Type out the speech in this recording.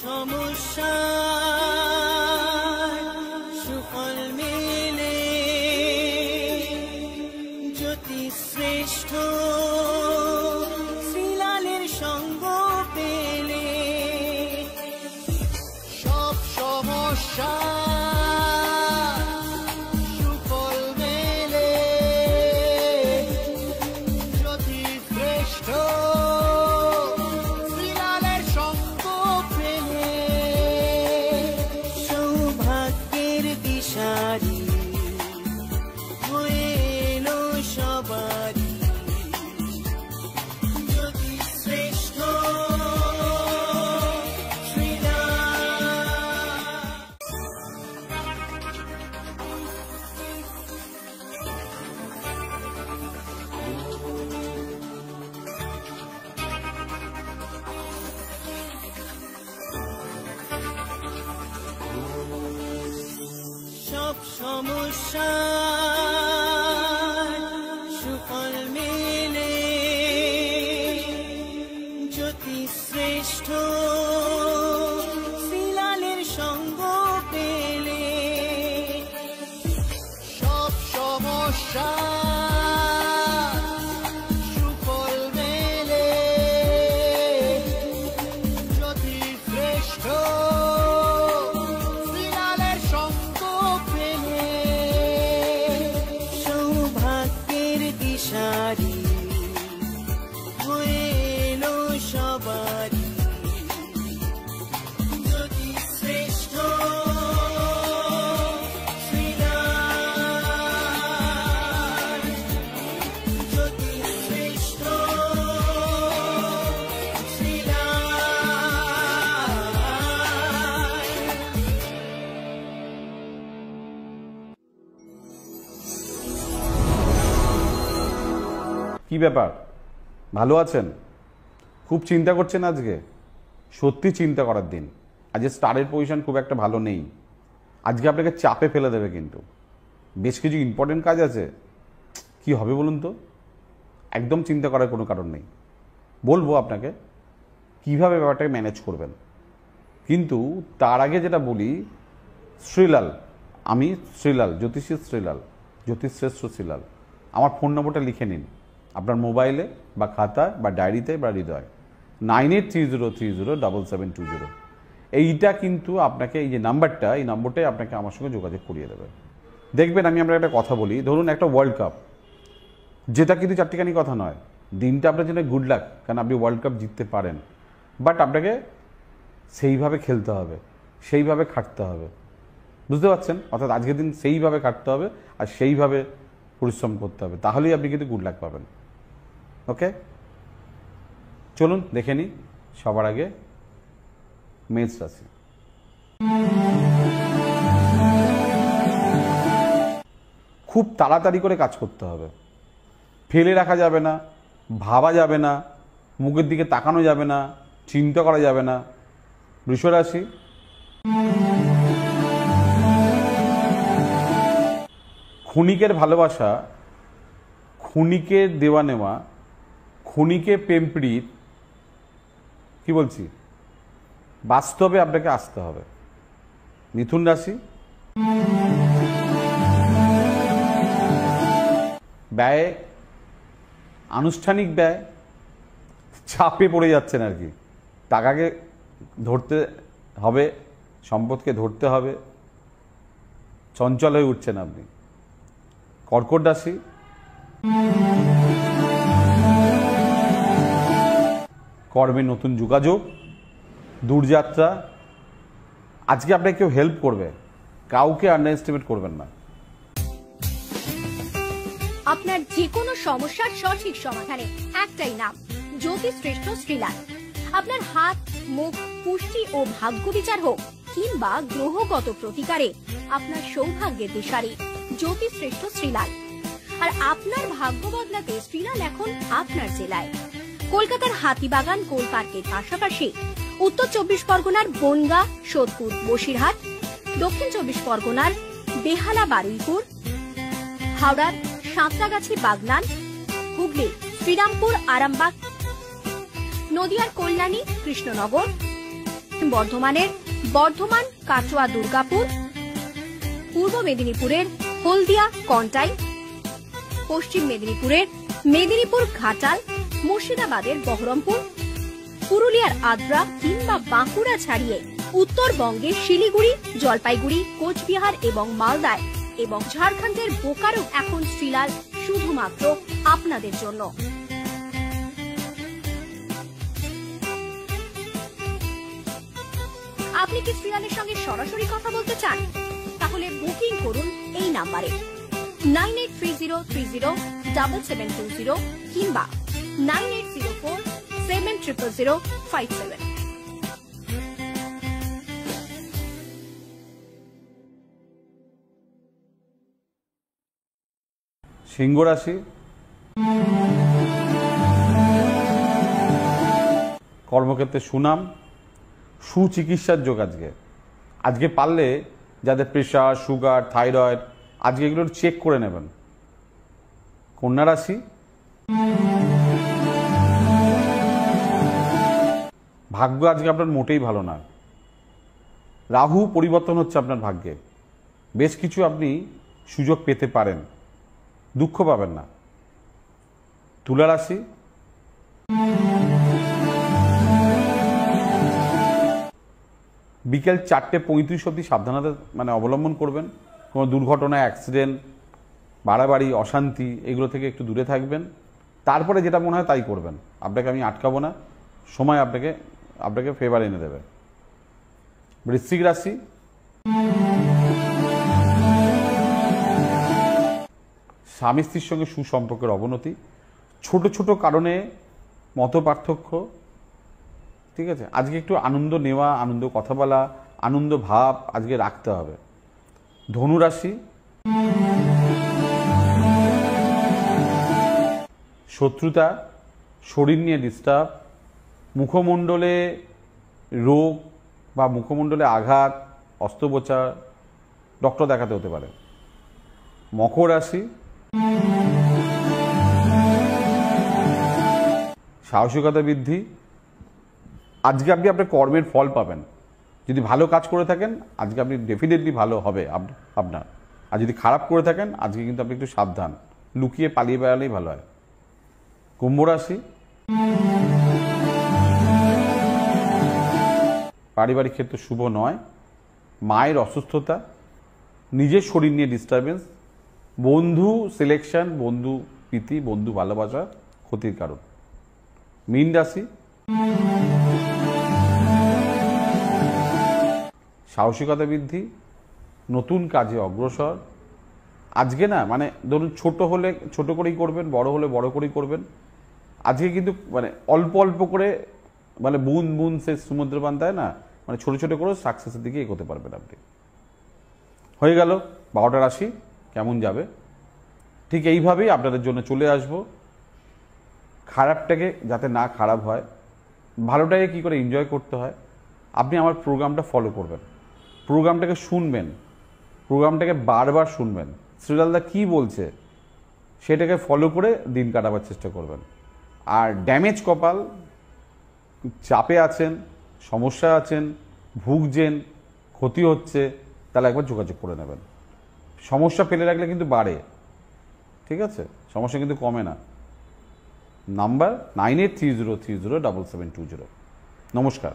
সমস্যা সুফল মেলে জ্যোতি শ্রেষ্ঠ শ্রীলালের সঙ্গ পেলে সব সমস্যা সুফল মেলে জ্যোতি শ্রেষ্ঠ শ্রীলালের সঙ্গ পেলে সৌভাগ্যের দিশারি হয়ে এলো সবারই জ্যোতি শ্রেষ্ঠ সব সমস্যা সুফল মেলে জ্যোতি শ্রেষ্ঠ শ্রীলালের সঙ্গ পেলে সব সমস্যা সুফল মেলে জ্যোতি শ্রেষ্ঠ শ্রীলালের সঙ্গ পেলে সৌভাগ্যের দিশারি হয়ে এলো সবারই জ্যোতি শ্রেষ্ঠ শ্রীলাল জ্যোতি শ্রেষ্ঠ কি ব্যাপার, ভালো আছেন? খুব চিন্তা করছেন আজকে? সত্যি চিন্তা করার দিন। আজকে স্টারের পজিশন খুব একটা ভালো নেই। আজকে আপনাকে চাপে ফেলে দেবে, কিন্তু বেশ কিছু ইম্পর্টেন্ট কাজ আছে। কি হবে বলুন তো? একদম চিন্তা করার কোনো কারণ নেই। বলবো আপনাকে কিভাবে ব্যাপারটাকে ম্যানেজ করবেন, কিন্তু তার আগে যেটা বলি, শ্রীলাল, আমি শ্রীলাল, জ্যোতিষী শ্রীলাল, জ্যোতিষশ্রেষ্ঠ শ্রীলাল। আমার ফোন নম্বরটা লিখে নিন আপনার মোবাইলে বা খাতায় বা ডায়েরিতে বা হৃদয়, 9830307720। এইটা কিন্তু আপনাকে, এই যে নাম্বারটা, এই নম্বরটাই আপনাকে আমার সঙ্গে যোগাযোগ করিয়ে দেবে। দেখবেন আমরা একটা কথা বলি, ধরুন একটা ওয়ার্ল্ড কাপ যেটা কিন্তু চারটিখানি কথা নয়, দিনটা আপনার জন্য গুড লাক, কারণ আপনি ওয়ার্ল্ড কাপ জিততে পারেন। বাট আপনাকে সেইভাবে খেলতে হবে, সেইভাবে খাটতে হবে, বুঝতে পারছেন? অর্থাৎ আজকের দিন সেইভাবে খাটতে হবে আর সেইভাবে পরিশ্রম করতে হবে, তাহলেই আপনি কিন্তু গুড লাক পাবেন। ওকে, চলুন দেখে নিই সবার আগে মেষ রাশি। খুব তাড়াতাড়ি করে কাজ করতে হবে, ফেলে রাখা যাবে না, ভাবা যাবে না, মুখের দিকে তাকানো যাবে না, চিন্তা করা যাবে না। বৃষ রাশি, ক্ষণিকের ভালোবাসা, ক্ষণিকের দেওয়া নেওয়া, ক্ষণিকে প্রেম প্রীত, কি বলছি, বাস্তবে আপনাকে আসতে হবে। মিথুন রাশি, ব্যয়, আনুষ্ঠানিক ব্যয়, চাপে পড়ে যাচ্ছেন আর কি, টাকাকে ধরতে হবে, সম্পদকে ধরতে হবে, চঞ্চল হয়ে উঠছেন আপনি। কর্কট রাশি, কর্মে নতুন যোগাযোগ, দূরযাত্রা। আজকে আপনাকে কেউ হেল্প করবে, কাউকে আন্ডার এস্টিমেট করবেন না। আপনার যে কোনো সমস্যার সঠিক সমাধানে একটাই নাম, জ্যোতিষশ্রেষ্ঠ শ্রীলাল। আপনার হাত, মুখ, পুষ্টি ও ভাগ্য বিচার হোক কিংবা গ্রহগত প্রতিকারে আপনার সৌভাগ্যের দিশারি জ্যোতিষশ্রেষ্ঠ শ্রীলাল। আর আপনার ভাগ্য বদলাতে শ্রীলাল এখন আপনার জেলায়। কলকাতার হাতিবাগান কোল পার্কের পাশাপাশি উত্তর 24 পরগনার বনগা, সোদপুর, বসিরহাট, দক্ষিণ 24 পরগনার বেহালা, বারুইপুর, হাওড়ার সাঁতরাগাছি, বাগনান, হুগলি, শ্রীরামপুর, আরামবাগ, নদিয়ার কল্যাণী, কৃষ্ণনগর, পশ্চিম বর্ধমানের বর্ধমান কাটোয়া দুর্গাপুর, পূর্ব মেদিনীপুরের হলদিয়া কন্টাই, পশ্চিম মেদিনীপুরের মেদিনীপুর ঘাটাল, মুর্শিদাবাদের বহরমপুর, পুরুলিয়ার আদ্রা কিংবা বাঁকুড়া ছাড়িয়ে উত্তরবঙ্গের শিলিগুড়ি, জলপাইগুড়ি, কোচবিহার এবং মালদায় এবং ঝাড়খণ্ডের বোকারো এখন শ্রীলাল শুধুমাত্র আপনাদের জন্য। আপনি কি শ্রীলালের সঙ্গে সরাসরি কথা বলতে চান? তাহলে বুকিং করুন এই নাম্বারে 9830307720 কিংবা 9804700057। সিংহ রাশি, কর্মক্ষেত্রে সুনাম, সুচিকিৎসার যোগ। আজকে পারলে যাদের প্রেশার, সুগার, থাইরয়েড, আজকে এগুলো চেক করে নেবেন। কন্যা রাশি, ভাগ্য আজকে আপনার মোটেই ভালো না। রাহু পরিবর্তন হচ্ছে আপনার ভাগ্যে, বেশ কিছু আপনি সুযোগ পেতে পারেন, দুঃখ পাবেন না। তুলা রাশি, বিকেল 4:35 অবধি সাবধানতা অবলম্বন করবেন। কোনো দুর্ঘটনা, অ্যাক্সিডেন্ট, বাড়াবাড়ি, অশান্তি এগুলো থেকে একটু দূরে থাকবেন। তারপরে যেটা মনে হয় তাই করবেন। আপনাকে আমি আটকাবো না, সময় আপনাকে ফেভার এনে দেবে। বৃশ্চিক রাশি, স্বামী স্ত্রীর সঙ্গে সুসম্পর্কের অবনতি, ছোট ছোট কারণে মত পার্থক্য। ঠিক আছে, আজকে একটু আনন্দ নেওয়া, আনন্দ কথা বলা, আনন্দ ভাব আজকে রাখতে হবে। ধনু রাশি, শত্রুতা, শরীর নিয়ে ডিস্টার্ব, মুখমণ্ডলে রোগ বা মুখমণ্ডলে আঘাত, অস্ত্রোপচার, ডক্টর দেখাতে হতে পারে। মকর রাশি, সাহসিকতা বৃদ্ধি, আজকে আপনি আপনার কর্মের ফল পাবেন। যদি ভালো কাজ করে থাকেন আজকে আপনি ডেফিনেটলি ভালো হবে আপনার, আর যদি খারাপ করে থাকেন আজকে কিন্তু আপনি একটু সাবধান, লুকিয়ে পালিয়ে বেড়ালেই ভালো হয়। কুম্ভ রাশি, পারিবারিক ক্ষেত্রে শুভ নয়, মায়ের অসুস্থতা, নিজের শরীর নিয়ে ডিস্টারবেন্স, বন্ধু সিলেকশন, বন্ধু প্রীতি, বন্ধু ভালোবাসা ক্ষতির কারণ। মীন রাশি, সাহসিকতা বৃদ্ধি, নতুন কাজে অগ্রসর। আজকে না ধরুন ছোট হলে ছোট করেই করবেন, বড় হলে বড় করেই করবেন। আজকে কিন্তু অল্প অল্প করে বুন বুন সে সমুদ্র বান্ধায় না, ছোট ছোট করে সাকসেসের দিকে এগোতে পারবেন আপনি। হয়ে গেল 12টা রাশি কেমন যাবে। ঠিক এইভাবেই আপনাদের জন্য চলে আসব। খারাপটাকে যাতে না খারাপ হয়, ভালোটাকে কি করে এনজয় করতে হয়, আপনি আমার প্রোগ্রামটা ফলো করবেন, প্রোগ্রামটাকে শুনবেন, প্রোগ্রামটাকে বারবার শুনবেন, শ্রীলালদা কি বলছে সেটাকে ফলো করে দিন কাটাবার চেষ্টা করবেন। আর ড্যামেজ কপাল, চাপে আছেন, সমস্যা আছেন, ভুগছেন, ক্ষতি হচ্ছে, তাহলে একবার যোগাযোগ করে নেবেন। সমস্যা ফেলে রাখলে কিন্তু বাড়ে, ঠিক আছে, সমস্যা কিন্তু কমে না। নাম্বার 9830307720। নমস্কার।